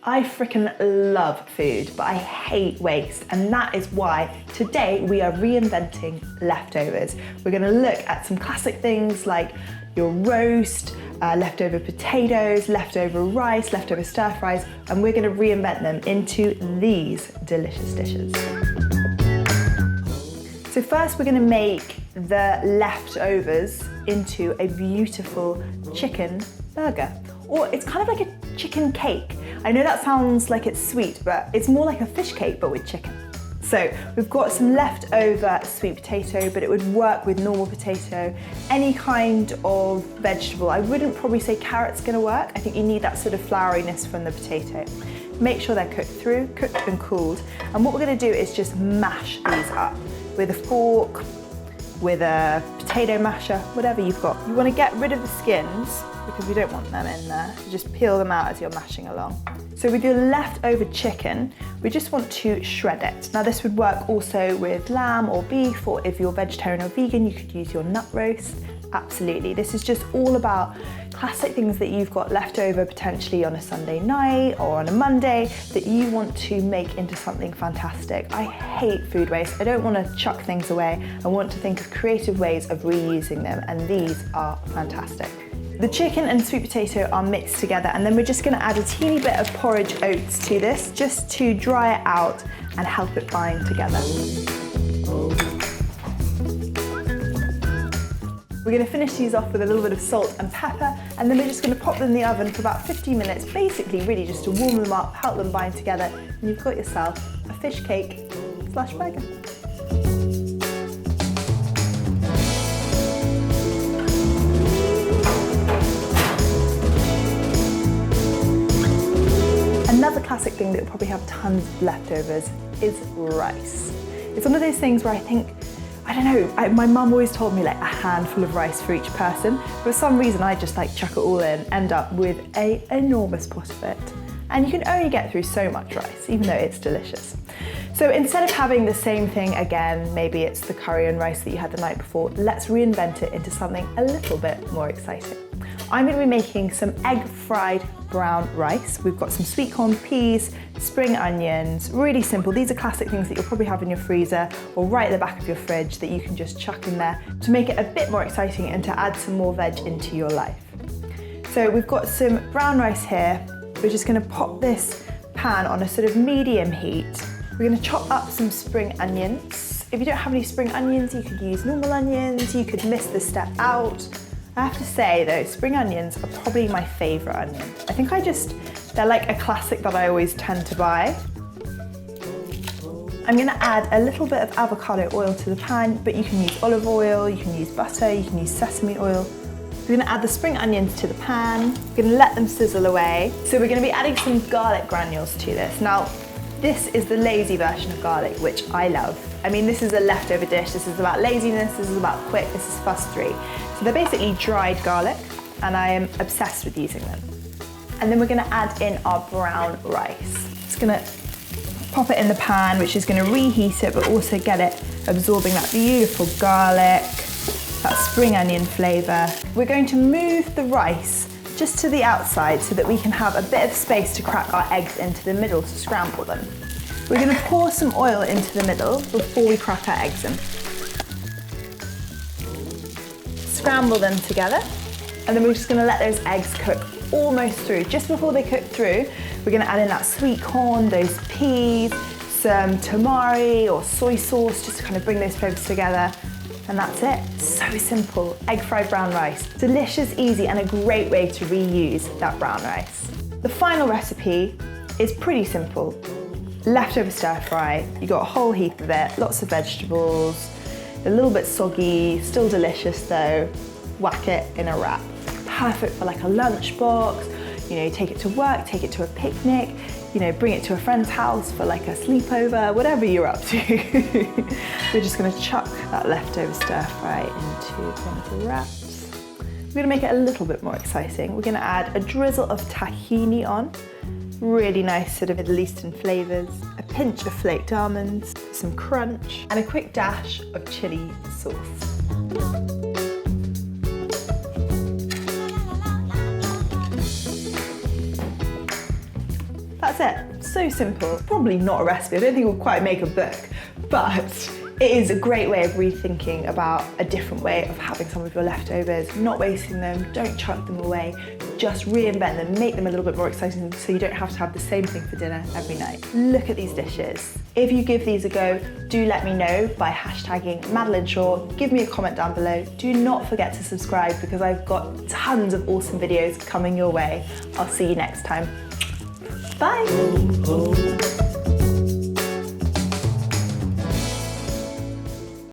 I freaking love food, but I hate waste, and that is why today we are reinventing leftovers. We're gonna look at some classic things like your roast, leftover potatoes, leftover rice, leftover stir fries, and we're gonna reinvent them into these delicious dishes. So first we're gonna make the leftovers into a beautiful chicken burger, or it's kind of like a chicken cake. I know that sounds like it's sweet, but it's more like a fish cake, but with chicken. So we've got some leftover sweet potato, but it would work with normal potato, any kind of vegetable. I wouldn't probably say carrot's gonna work. I think you need that sort of flouriness from the potato. Make sure they're cooked through, cooked and cooled. And what we're gonna do is just mash these up with a fork, with a potato masher, whatever you've got. You wanna get rid of the skins because we don't want them in there. You just peel them out as you're mashing along. So with your leftover chicken, we just want to shred it. Now this would work also with lamb or beef, or if you're vegetarian or vegan, you could use your nut roast. Absolutely. This is just all about classic things that you've got left over potentially on a Sunday night or on a Monday that you want to make into something fantastic. I hate food waste. I don't want to chuck things away. I want to think of creative ways of reusing them, and these are fantastic. The chicken and sweet potato are mixed together, and then we're just going to add a teeny bit of porridge oats to this just to dry it out and help it bind together. We're going to finish these off with a little bit of salt and pepper, and then we're just going to pop them in the oven for about 15 minutes, basically really just to warm them up, help them bind together, and you've got yourself a fish cake / burger. Another classic thing that will probably have tons of leftovers is rice. It's one of those things where I think, I don't know, my mum always told me like a handful of rice for each person. For some reason I just like chuck it all in, end up with an enormous pot of it. And you can only get through so much rice, even though it's delicious. So instead of having the same thing again, maybe it's the curry and rice that you had the night before, let's reinvent it into something a little bit more exciting. I'm going to be making some egg fried brown rice. We've got some sweet corn, peas, spring onions, really simple. These are classic things that you'll probably have in your freezer or right at the back of your fridge that you can just chuck in there to make it a bit more exciting and to add some more veg into your life. So we've got some brown rice here. We're just going to pop this pan on a sort of medium heat. We're going to chop up some spring onions. If you don't have any spring onions, you could use normal onions. You could miss this step out. I have to say though, spring onions are probably my favourite onion. I think they're like a classic that I always tend to buy. I'm gonna add a little bit of avocado oil to the pan, but you can use olive oil, you can use butter, you can use sesame oil. We're gonna add the spring onions to the pan. We're gonna let them sizzle away. So we're gonna be adding some garlic granules to this. Now, this is the lazy version of garlic, which I love. I mean, this is a leftover dish. This is about laziness, this is about quick, this is fuss-free. So they're basically dried garlic, and I am obsessed with using them. And then we're gonna add in our brown rice. Just gonna pop it in the pan, which is gonna reheat it, but also get it absorbing that beautiful garlic, that spring onion flavor. We're going to move the rice just to the outside so that we can have a bit of space to crack our eggs into the middle to scramble them. We're gonna pour some oil into the middle before we crack our eggs in. Scramble them together, and then we're just gonna let those eggs cook almost through. Just before they cook through, we're gonna add in that sweet corn, those peas, some tamari or soy sauce, just to kind of bring those flavors together. And that's it. So simple. Egg fried brown rice. Delicious, easy, and a great way to reuse that brown rice. The final recipe is pretty simple. Leftover stir fry. You got a whole heap of it, lots of vegetables, a little bit soggy, still delicious though. Whack it in a wrap. Perfect for like a lunch box. You know, take it to work, take it to a picnic, you know, bring it to a friend's house for like a sleepover, whatever you're up to. We're just gonna chuck that leftover stir fry into one of the wraps. We're gonna make it a little bit more exciting. We're gonna add a drizzle of tahini on. Really nice sort of Middle Eastern flavors. A pinch of flaked almonds, some crunch, and a quick dash of chili sauce. that's it. So simple. Probably not a recipe. I don't think we'll quite make a book, but it is a great way of rethinking about a different way of having some of your leftovers, not wasting them, don't chuck them away, just reinvent them, make them a little bit more exciting so you don't have to have the same thing for dinner every night. Look at these dishes. If you give these a go, do let me know by hashtagging Madeleine Shaw. Give me a comment down below. Do not forget to subscribe because I've got tons of awesome videos coming your way. I'll see you next time. Bye.